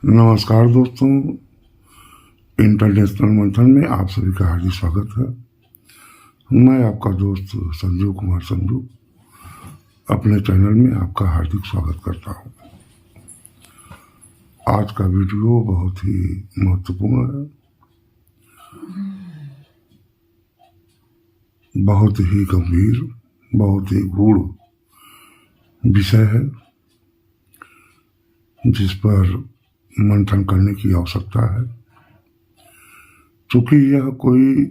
नमस्कार दोस्तों, इंटरनेशनल मंथन में आप सभी का हार्दिक स्वागत है। मैं आपका दोस्त संजीव कुमार संधू अपने चैनल में आपका हार्दिक स्वागत करता हूं। आज का वीडियो बहुत ही महत्वपूर्ण है, बहुत ही गंभीर, बहुत ही गूढ़ विषय है जिस पर मंथन करने की आवश्यकता है। चूंकि यह कोई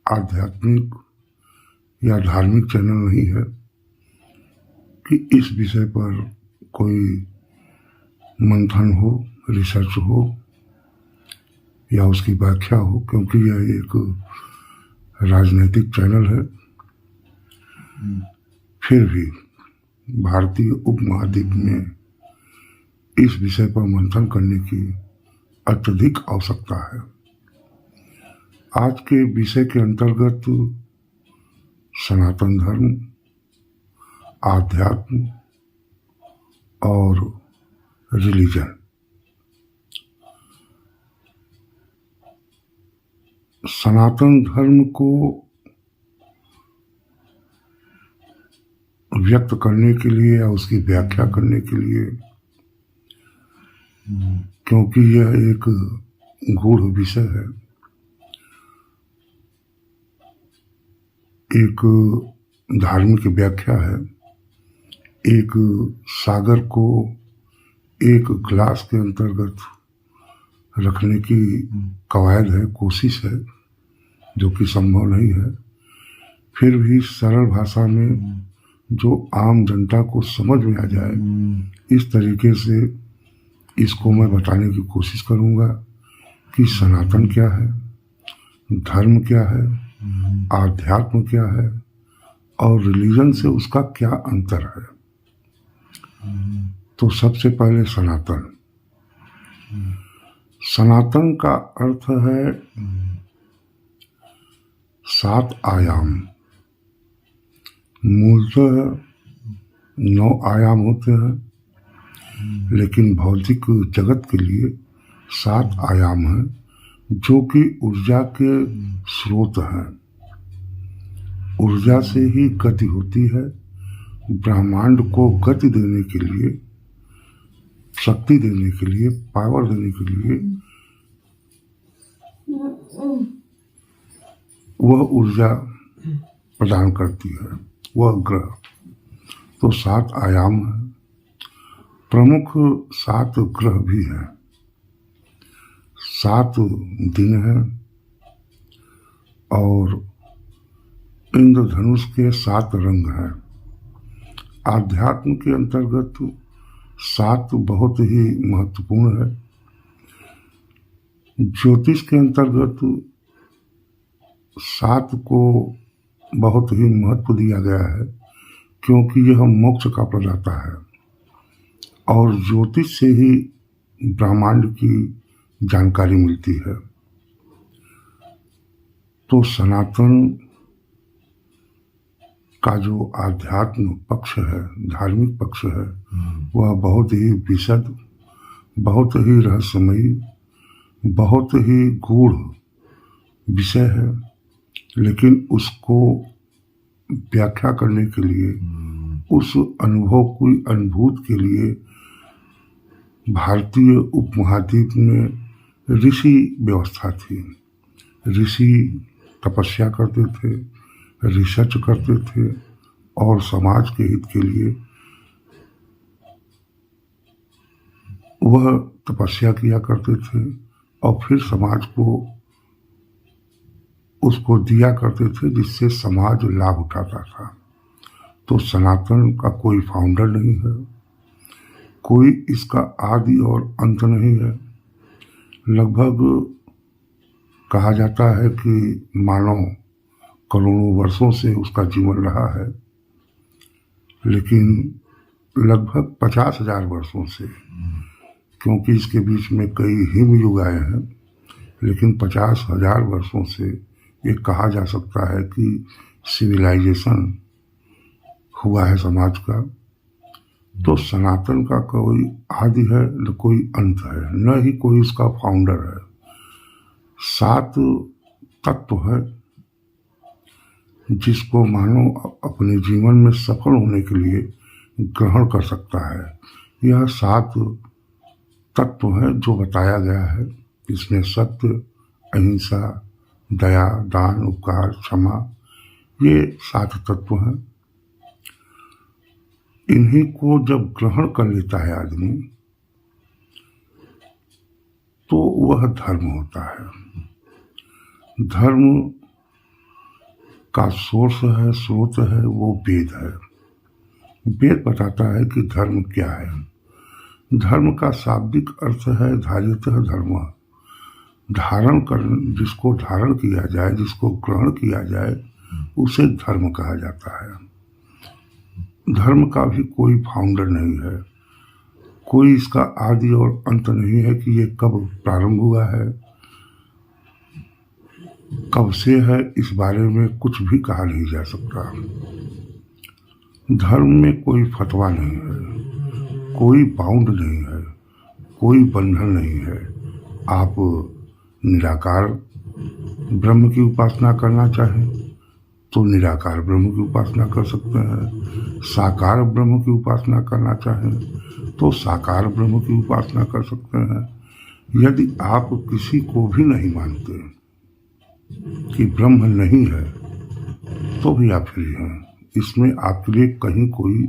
आध्यात्मिक या धार्मिक चैनल नहीं है कि इस विषय पर कोई मंथन हो, रिसर्च हो या उसकी व्याख्या हो, क्योंकि यह एक राजनीतिक चैनल है। फिर भी भारतीय उपमहाद्वीप में इस विषय पर मंथन करने की अत्यधिक आवश्यकता है। आज के विषय के अंतर्गत सनातन धर्म, आध्यात्म और रिलीजन, सनातन धर्म को व्यक्त करने के लिए या उसकी व्याख्या करने के लिए, क्योंकि यह एक गूढ़ विषय है, एक धार्मिक व्याख्या है, एक सागर को एक ग्लास के अंतर्गत रखने की कवायद है, कोशिश है, जो कि संभव नहीं है। फिर भी सरल भाषा में जो आम जनता को समझ में आ जाए, इस तरीके से इसको मैं बताने की कोशिश करूंगा कि सनातन क्या है, धर्म क्या है, आध्यात्म क्या है और रिलीजन से उसका क्या अंतर है। तो सबसे पहले सनातन। सनातन का अर्थ है 7 आयाम। मूलतः 9 आयाम होते हैं, लेकिन भौतिक जगत के लिए 7 आयाम हैं, जो कि ऊर्जा के स्रोत हैं। ऊर्जा से ही गति होती है। ब्रह्मांड को गति देने के लिए, शक्ति देने के लिए, पावर देने के लिए वह ऊर्जा प्रदान करती है, वह ग्रह। तो 7 आयाम है। प्रमुख 7 ग्रह भी हैं, 7 दिन हैं और इंद्रधनुष के 7 रंग हैं। आध्यात्म के अंतर्गत 7 बहुत ही महत्वपूर्ण है। ज्योतिष के अंतर्गत 7 को बहुत ही महत्व दिया गया है, क्योंकि यह मोक्ष का प्रदाता है और ज्योतिष से ही ब्रह्मांड की जानकारी मिलती है। तो सनातन का जो आध्यात्म पक्ष है, धार्मिक पक्ष है, वह बहुत ही विशद, बहुत ही रहस्यमयी, बहुत ही गूढ़ विषय है। लेकिन उसको व्याख्या करने के लिए, उस अनुभव की अनुभूति के लिए भारतीय उपमहाद्वीप में ऋषि व्यवस्था थी। ऋषि तपस्या करते थे, रिसर्च करते थे और समाज के हित के लिए वह तपस्या किया करते थे और फिर समाज को उसको दिया करते थे, जिससे समाज लाभ उठाता था। तो सनातन का कोई फाउंडर नहीं है, कोई इसका आदि और अंत नहीं है। लगभग कहा जाता है कि मानव करोड़ों वर्षों से उसका जीवन रहा है, लेकिन लगभग 50,000 वर्षों से, क्योंकि इसके बीच में कई हिम युग आए हैं, लेकिन 50,000 वर्षों से ये कहा जा सकता है कि सिविलाइजेशन हुआ है समाज का। तो सनातन का कोई आदि है न कोई अंत है, न ही कोई इसका फाउंडर है। 7 तत्व है जिसको मानव अपने जीवन में सफल होने के लिए ग्रहण कर सकता है। यह 7 तत्व है जो बताया गया है। इसमें सत्य, अहिंसा, दया, दान, उपकार, क्षमा, ये 7 तत्व हैं। इन्हीं को जब ग्रहण कर लेता है आदमी तो वह धर्म होता है। धर्म का सोर्स है, स्रोत है, वो वेद है। वेद बताता है कि धर्म क्या है। धर्म का शाब्दिक अर्थ है धार्यतः धर्म, धारण कर, जिसको धारण किया जाए, जिसको ग्रहण किया जाए, उसे धर्म कहा जाता है। धर्म का भी कोई फाउंडर नहीं है, कोई इसका आदि और अंत नहीं है कि ये कब प्रारंभ हुआ है, कब से है, इस बारे में कुछ भी कहा नहीं जा सकता। धर्म में कोई फतवा नहीं है, कोई बाउंड नहीं है, कोई बंधन नहीं है। आप निराकार ब्रह्म की उपासना करना चाहें तो निराकार ब्रह्म की उपासना कर सकते हैं। साकार ब्रह्म की उपासना करना चाहें तो साकार ब्रह्म की उपासना कर सकते हैं। यदि आप किसी को भी नहीं मानते कि ब्रह्म नहीं है तो भी आप फ्री हैं। इसमें आपके लिए कहीं कोई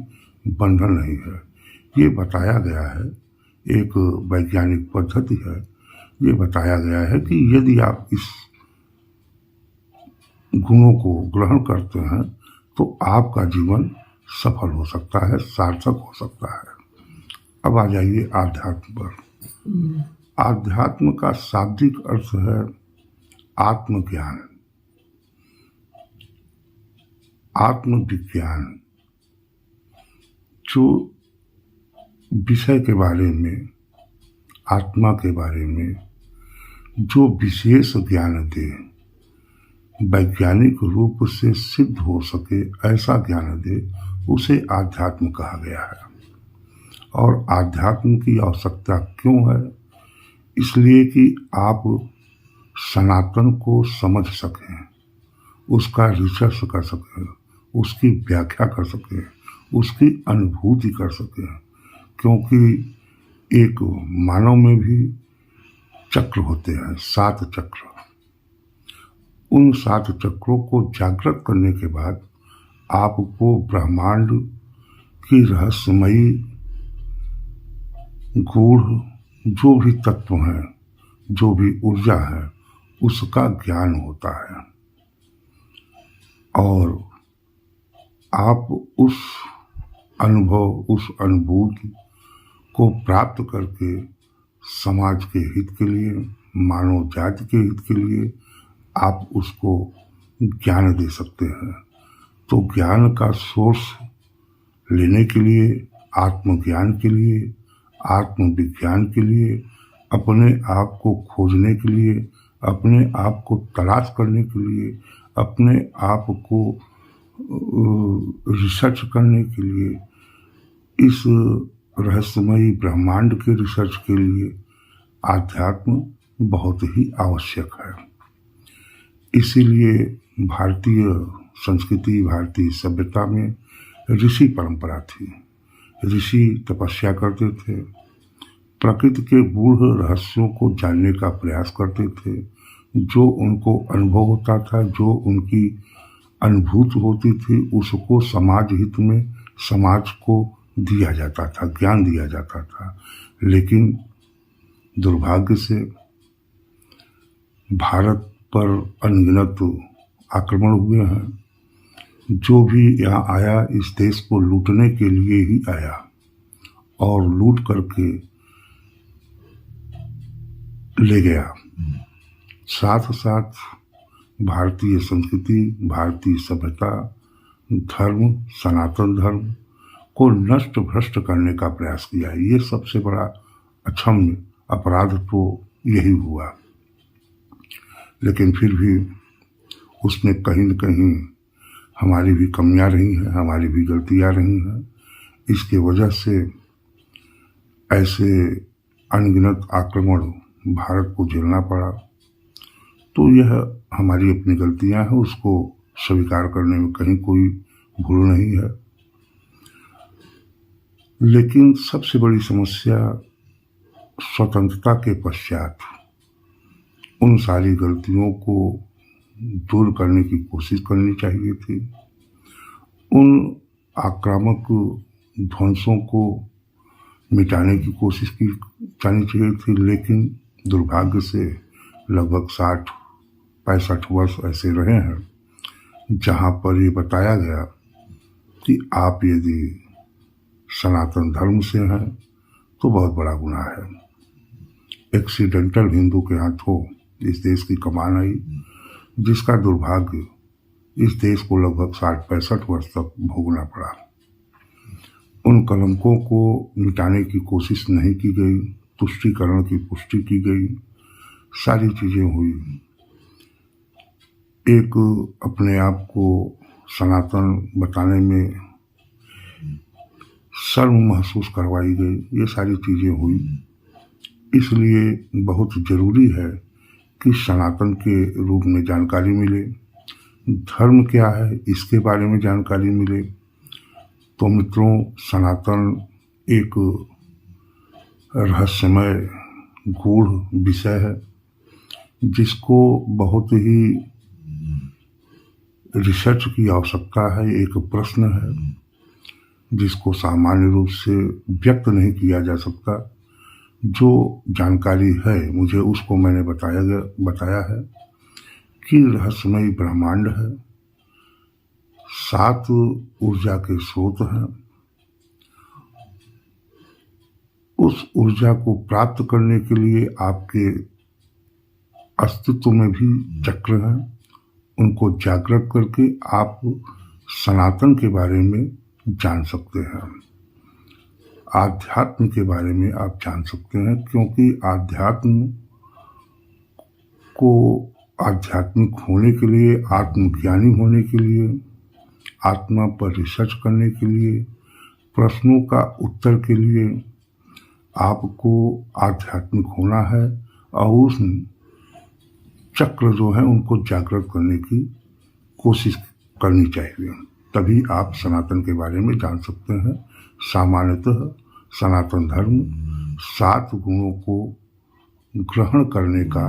बंधन नहीं है। ये बताया गया है, एक वैज्ञानिक पद्धति है। ये बताया गया है कि यदि आप इस गुणों को ग्रहण करते हैं तो आपका जीवन सफल हो सकता है, सार्थक हो सकता है। अब आ जाइए आध्यात्म पर। आध्यात्म का शाब्दिक अर्थ है आत्मज्ञान, आत्मविज्ञान। जो विषय के बारे में, आत्मा के बारे में जो विशेष ज्ञान दे, वैज्ञानिक रूप से सिद्ध हो सके, ऐसा ज्ञान दे, उसे आध्यात्म कहा गया है। और आध्यात्म की आवश्यकता क्यों है? इसलिए कि आप सनातन को समझ सकें, उसका रिसर्च कर सकें, उसकी व्याख्या कर सकें, उसकी अनुभूति कर सकें। क्योंकि एक मानव में भी चक्र होते हैं, 7 चक्र। उन 7 चक्रों को जागृत करने के बाद आपको ब्रह्मांड की रहस्यमयी गूढ़ जो भी तत्व हैं, जो भी ऊर्जा है, उसका ज्ञान होता है। और आप उस अनुभव, उस अनुभूति को प्राप्त करके समाज के हित के लिए, मानव जाति के हित के लिए आप उसको ज्ञान दे सकते हैं। तो ज्ञान का सोर्स लेने के लिए, आत्मज्ञान के लिए, आत्मविज्ञान के लिए, अपने आप को खोजने के लिए, अपने आप को तलाश करने के लिए, अपने आप को रिसर्च करने के लिए, इस रहस्यमयी ब्रह्मांड के रिसर्च के लिए आध्यात्म बहुत ही आवश्यक है। इसीलिए भारतीय संस्कृति, भारतीय सभ्यता में ऋषि परंपरा थी। ऋषि तपस्या करते थे, प्रकृति के गूढ़ रहस्यों को जानने का प्रयास करते थे। जो उनको अनुभव होता था, जो उनकी अनुभूति होती थी, उसको समाज हित में समाज को दिया जाता था, ज्ञान दिया जाता था। लेकिन दुर्भाग्य से भारत पर अनगिनत आक्रमण हुए हैं। जो भी यहाँ आया इस देश को लूटने के लिए ही आया, और लूट करके ले गया। साथ साथ भारतीय संस्कृति, भारतीय सभ्यता, धर्म, सनातन धर्म को नष्ट भ्रष्ट करने का प्रयास किया। ये सबसे बड़ा अक्षम्य अपराध तो यही हुआ। लेकिन फिर भी उसमें कहीं न कहीं हमारी भी कमियां रही हैं, हमारी भी गलतियां रही हैं। इसके वजह से ऐसे अनगिनत आक्रमण भारत को झेलना पड़ा। तो यह हमारी अपनी गलतियां हैं, उसको स्वीकार करने में कहीं कोई भूल नहीं है। लेकिन सबसे बड़ी समस्या स्वतंत्रता के पश्चात उन सारी गलतियों को दूर करने की कोशिश करनी चाहिए थी। उन आक्रामक ध्वंसों को मिटाने की कोशिश की जानी चाहिए थी। लेकिन दुर्भाग्य से लगभग 60-65 वर्ष ऐसे रहे हैं जहाँ पर ये बताया गया कि आप यदि सनातन धर्म से हैं तो बहुत बड़ा गुनाह है। एक्सीडेंटल हिंदू के हाथों इस देश की कमान आई, जिसका दुर्भाग्य इस देश को लगभग 60-65 वर्ष तक भोगना पड़ा। उन कलंकों को मिटाने की कोशिश नहीं की गई, तुष्टीकरण की पुष्टि की गई, सारी चीजें हुई। एक अपने आप को सनातन बताने में शर्म महसूस करवाई गई, ये सारी चीजें हुई। इसलिए बहुत जरूरी है कि सनातन के रूप में जानकारी मिले, धर्म क्या है इसके बारे में जानकारी मिले। तो मित्रों, सनातन एक रहस्यमय गूढ़ विषय है जिसको बहुत ही रिसर्च की आवश्यकता है। एक प्रश्न है जिसको सामान्य रूप से व्यक्त नहीं किया जा सकता। जो जानकारी है मुझे उसको मैंने बताया है कि रहस्यमय ब्रह्मांड है, 7 ऊर्जा के स्रोत हैं। उस ऊर्जा को प्राप्त करने के लिए आपके अस्तित्व में भी चक्र हैं, उनको जागृत करके आप सनातन के बारे में जान सकते हैं, आध्यात्म के बारे में आप जान सकते हैं। क्योंकि आध्यात्म को आध्यात्मिक होने के लिए, आत्मज्ञानी होने के लिए, आत्मा पर रिसर्च करने के लिए, प्रश्नों का उत्तर के लिए आपको आध्यात्मिक होना है और उस चक्र जो है उनको जागृत करने की कोशिश करनी चाहिए। तभी आप सनातन के बारे में जान सकते हैं। सामान्यतः सनातन धर्म 7 गुणों को ग्रहण करने का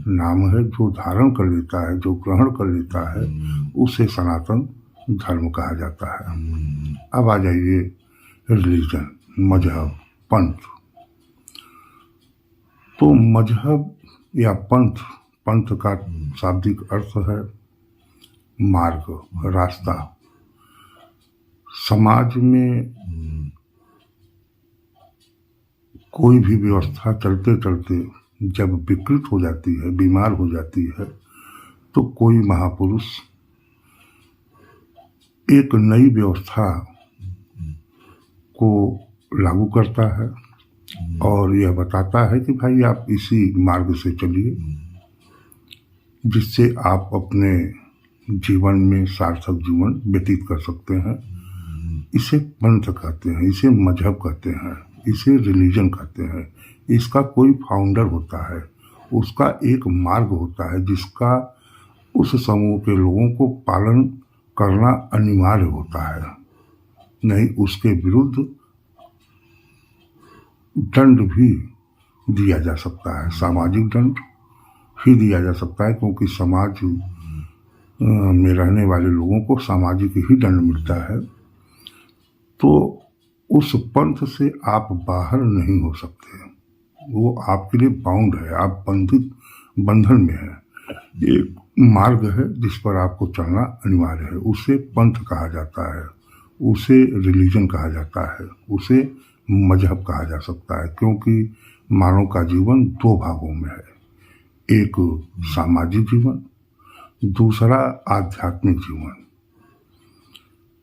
नाम है। जो धारण कर लेता है, जो ग्रहण कर लेता है, उसे सनातन धर्म कहा जाता है। अब आ जाइए रिलीजन, मजहब, पंथ। तो मजहब या पंथ, पंथ का शाब्दिक अर्थ है मार्ग, रास्ता। समाज में कोई भी व्यवस्था चलते चलते जब विकृत हो जाती है, बीमार हो जाती है, तो कोई महापुरुष एक नई व्यवस्था को लागू करता है और यह बताता है कि भाई आप इसी मार्ग से चलिए, जिससे आप अपने जीवन में सार्थक जीवन व्यतीत कर सकते हैं। इसे पंथ कहते हैं, इसे मजहब कहते हैं, इसे रिलीजन कहते हैं। इसका कोई फाउंडर होता है, उसका एक मार्ग होता है जिसका उस समूह के लोगों को पालन करना अनिवार्य होता है। नहीं उसके विरुद्ध दंड भी दिया जा सकता है, सामाजिक दंड ही दिया जा सकता है, क्योंकि समाज में रहने वाले लोगों को सामाजिक ही दंड मिलता है। तो उस पंथ से आप बाहर नहीं हो सकते, वो आपके लिए बाउंड है, आप बंधन में है। एक मार्ग है जिस पर आपको चलना अनिवार्य है, उसे पंथ कहा जाता है, उसे रिलीजन कहा जाता है, उसे मजहब कहा जा सकता है। क्योंकि मानव का जीवन 2 भागों में है, एक सामाजिक जीवन, दूसरा आध्यात्मिक जीवन।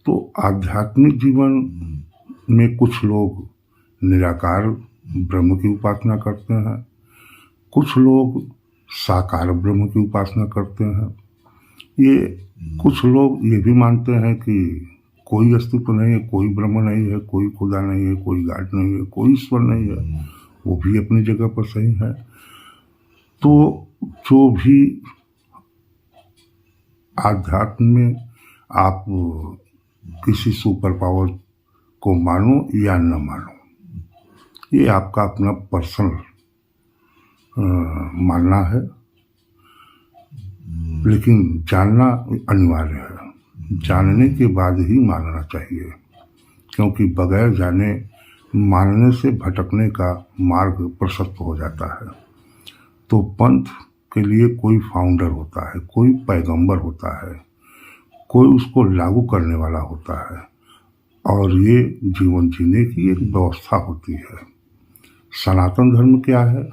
तो आध्यात्मिक जीवन में कुछ लोग निराकार ब्रह्म की उपासना करते हैं, कुछ लोग साकार ब्रह्म की उपासना करते हैं। ये कुछ लोग ये भी मानते हैं कि कोई अस्तित्व नहीं है, कोई ब्रह्म नहीं है, कोई खुदा नहीं है, कोई गाड नहीं है, कोई ईश्वर नहीं है, वो भी अपनी जगह पर सही है। तो जो भी आध्यात्म में आप किसी सुपर पावर को मानो या न मानो, ये आपका अपना पर्सनल मानना है, लेकिन जानना अनिवार्य है। जानने के बाद ही मानना चाहिए, क्योंकि बगैर जाने मानने से भटकने का मार्ग प्रशस्त हो जाता है। तो पंथ के लिए कोई फाउंडर होता है, कोई पैगंबर होता है, कोई उसको लागू करने वाला होता है, और ये जीवन जीने की एक व्यवस्था होती है। सनातन धर्म क्या है?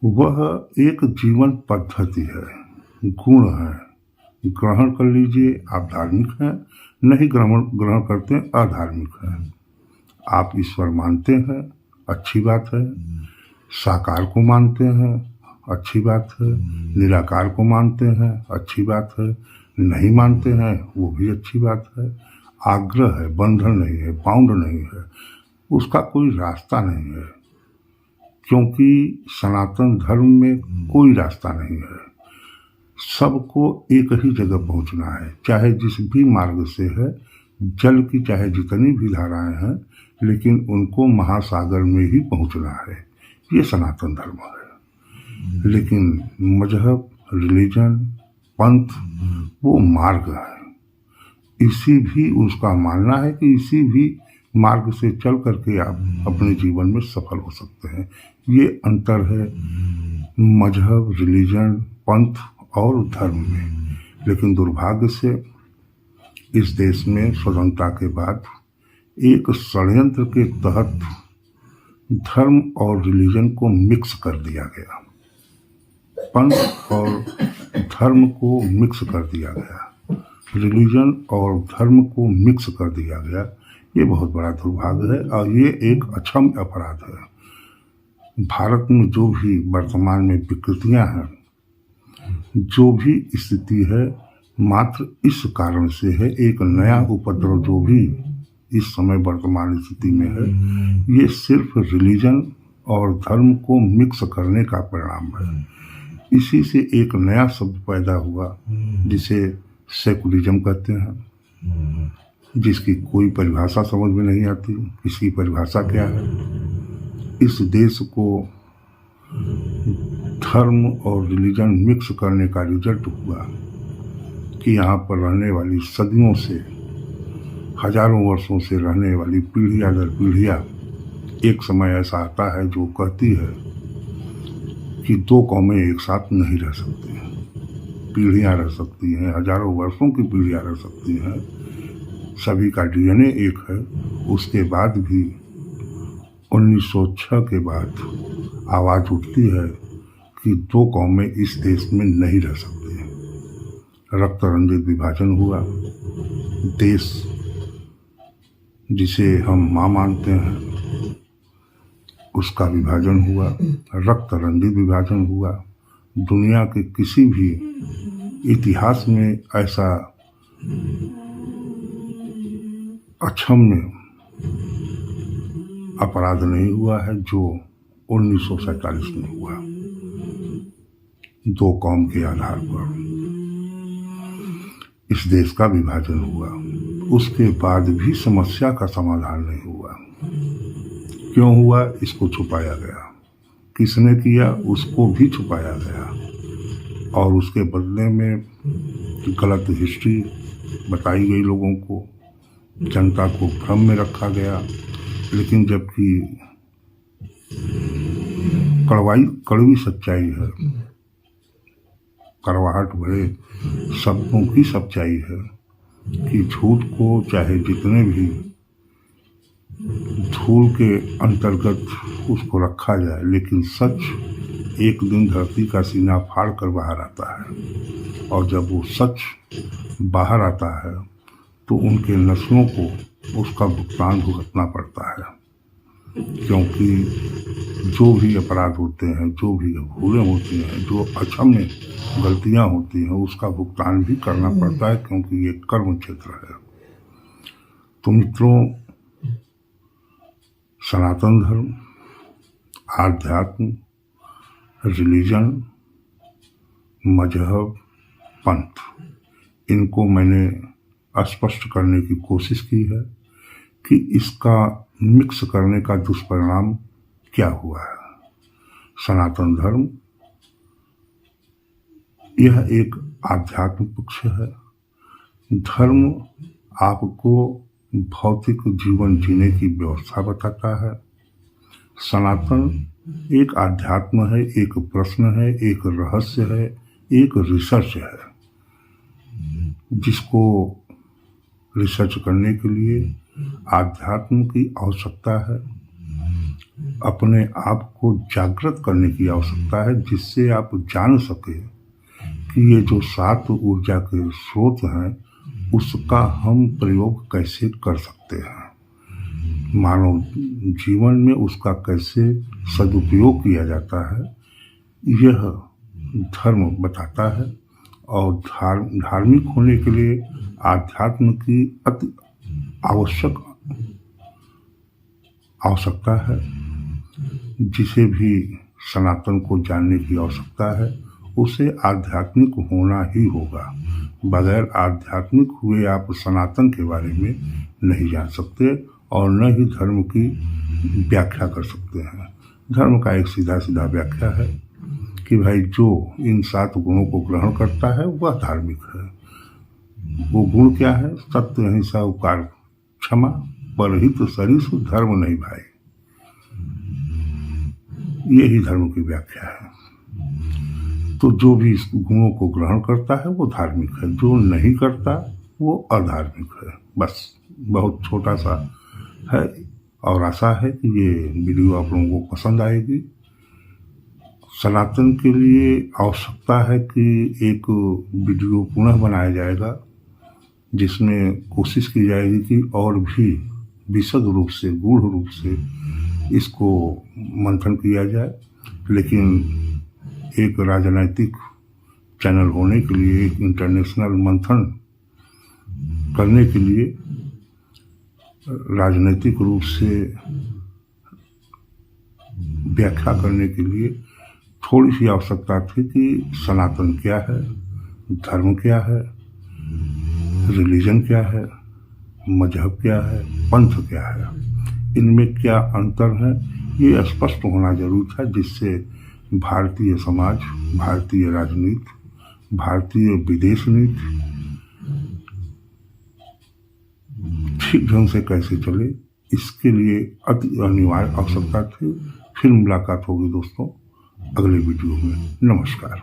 वह एक जीवन पद्धति है, गुण है। ग्रहण कर लीजिए, आप धार्मिक हैं, नहीं ग्रहण करते हैं, अधार्मिक हैं। आप ईश्वर मानते हैं, अच्छी बात है। साकार को मानते हैं, अच्छी बात है। निराकार को मानते हैं, अच्छी बात है। नहीं मानते हैं, वो भी अच्छी बात है। आग्रह है, बंधन नहीं है, बाउंड नहीं है, उसका कोई रास्ता नहीं है, क्योंकि सनातन धर्म में कोई रास्ता नहीं है। सबको एक ही जगह पहुंचना है, चाहे जिस भी मार्ग से है। जल की चाहे जितनी भी धाराएं हैं, लेकिन उनको महासागर में ही पहुंचना है। ये सनातन धर्म है। लेकिन मजहब, रिलीजन, पंथ वो मार्ग है। इसी भी उसका मानना है कि इसी भी मार्ग से चल करके आप अपने जीवन में सफल हो सकते हैं। ये अंतर है मजहब, रिलीजन, पंथ और धर्म में। लेकिन दुर्भाग्य से इस देश में स्वतंत्रता के बाद एक षड्यंत्र के तहत धर्म और रिलीजन को मिक्स कर दिया गया, पंथ और धर्म को मिक्स कर दिया गया, रिलीजन और धर्म को मिक्स कर दिया गया। ये बहुत बड़ा दुर्भाग्य है और ये एक अक्षम्य अपराध है। भारत में जो भी वर्तमान में विकृतियां हैं, जो भी स्थिति है, मात्र इस कारण से है। एक नया उपद्रव जो भी इस समय वर्तमान स्थिति में है, ये सिर्फ रिलीजन और धर्म को मिक्स करने का परिणाम है। इसी से एक नया शब्द पैदा हुआ जिसे सेकुलरिज्म कहते हैं, जिसकी कोई परिभाषा समझ में नहीं आती। इसकी परिभाषा क्या है? इस देश को धर्म और रिलीजन मिक्स करने का रिजल्ट हुआ कि यहाँ पर रहने वाली सदियों से, हजारों वर्षों से रहने वाली पीढ़ियाँ दर पीढ़ियाँ, एक समय ऐसा आता है जो कहती है कि दो कौमें एक साथ नहीं रह सकती। पीढ़ियाँ रह सकती हैं, हजारों वर्षों की पीढ़ियाँ रह सकती हैं, सभी का डीएनए एक है। उसके बाद भी 1906 के बाद आवाज़ उठती है कि दो कौमें इस देश में नहीं रह सकती। रक्त रंजित विभाजन हुआ, देश जिसे हम माँ मानते हैं उसका विभाजन हुआ, रक्त रंजित विभाजन हुआ। दुनिया के किसी भी इतिहास में ऐसा अक्षम्य अपराध नहीं हुआ है जो 1947 में हुआ, दो कौम के आधार पर इस देश का विभाजन हुआ। उसके बाद भी समस्या का समाधान नहीं हुआ। क्यों हुआ? इसको छुपाया गया। किसने किया? उसको भी छुपाया गया, और उसके बदले में गलत हिस्ट्री बताई गई लोगों को, जनता को भ्रम में रखा गया। लेकिन जबकि कड़वी सच्चाई है, कड़वाहट भरे शब्दों की सच्चाई है कि झूठ को चाहे जितने भी धूल के अंतर्गत उसको रखा जाए, लेकिन सच एक दिन धरती का सीना फाड़ कर बाहर आता है। और जब वो सच बाहर आता है तो उनके नस्लों को उसका भुगतान भुगतना पड़ता है, क्योंकि जो भी अपराध होते हैं, जो भी भूलें होती हैं, जो अक्षम्य गलतियां होती हैं, उसका भुगतान भी करना पड़ता है, क्योंकि ये कर्म क्षेत्र है। तो मित्रों, सनातन धर्म, आध्यात्म, रिलीजन, मजहब, पंथ, इनको मैंने स्पष्ट करने की कोशिश की है कि इसका मिक्स करने का दुष्परिणाम क्या हुआ है। सनातन धर्म यह एक आध्यात्मिक पक्ष है। धर्म आपको भौतिक जीवन जीने की व्यवस्था बताता है। सनातन एक आध्यात्म है, एक प्रश्न है, एक रहस्य है, एक रिसर्च है, जिसको रिसर्च करने के लिए आध्यात्म की आवश्यकता है, अपने आप को जागृत करने की आवश्यकता है, जिससे आप जान सके कि ये जो 7 ऊर्जा के स्रोत हैं उसका हम प्रयोग कैसे कर सकते हैं, मानव जीवन में उसका कैसे सदुपयोग किया जाता है, यह धर्म बताता है। और धार्मिक होने के लिए आध्यात्म की अति आवश्यकता है। जिसे भी सनातन को जानने की आवश्यकता है उसे आध्यात्मिक होना ही होगा। बगैर आध्यात्मिक हुए आप सनातन के बारे में नहीं जान सकते और न ही धर्म की व्याख्या कर सकते हैं। धर्म का एक सीधा सीधा व्याख्या है कि भाई जो इन 7 गुणों को ग्रहण करता है वह धार्मिक है। वो गुण क्या है? सत्य, अहिंसा, उपकार, क्षमा, परहित, सरिस, धर्म नहीं भाई। यही धर्म की व्याख्या है। तो जो भी इस गुणों को ग्रहण करता है वो धार्मिक है, जो नहीं करता वो अधार्मिक है। बस बहुत छोटा सा है और आशा है कि ये वीडियो आप लोगों को पसंद आएगी। सनातन के लिए आवश्यकता है कि एक वीडियो पुनः बनाया जाएगा जिसमें कोशिश की जाएगी कि और भी विशद रूप से, गूढ़ रूप से इसको मंथन किया जाए। लेकिन एक राजनैतिक चैनल होने के लिए, एक इंटरनेशनल मंथन करने के लिए राजनैतिक रूप से व्याख्या करने के लिए थोड़ी सी आवश्यकता थी कि सनातन क्या है, धर्म क्या है, रिलीजन क्या है, मजहब क्या है, पंथ क्या है, इनमें क्या अंतर है, ये स्पष्ट होना जरूरी था, जिससे भारतीय समाज, भारतीय राजनीति, भारतीय विदेश नीति ठीक ढंग से कैसे चले, इसके लिए अति अनिवार्य आवश्यकता थी। फिर मुलाकात होगी दोस्तों अगले वीडियो में। नमस्कार।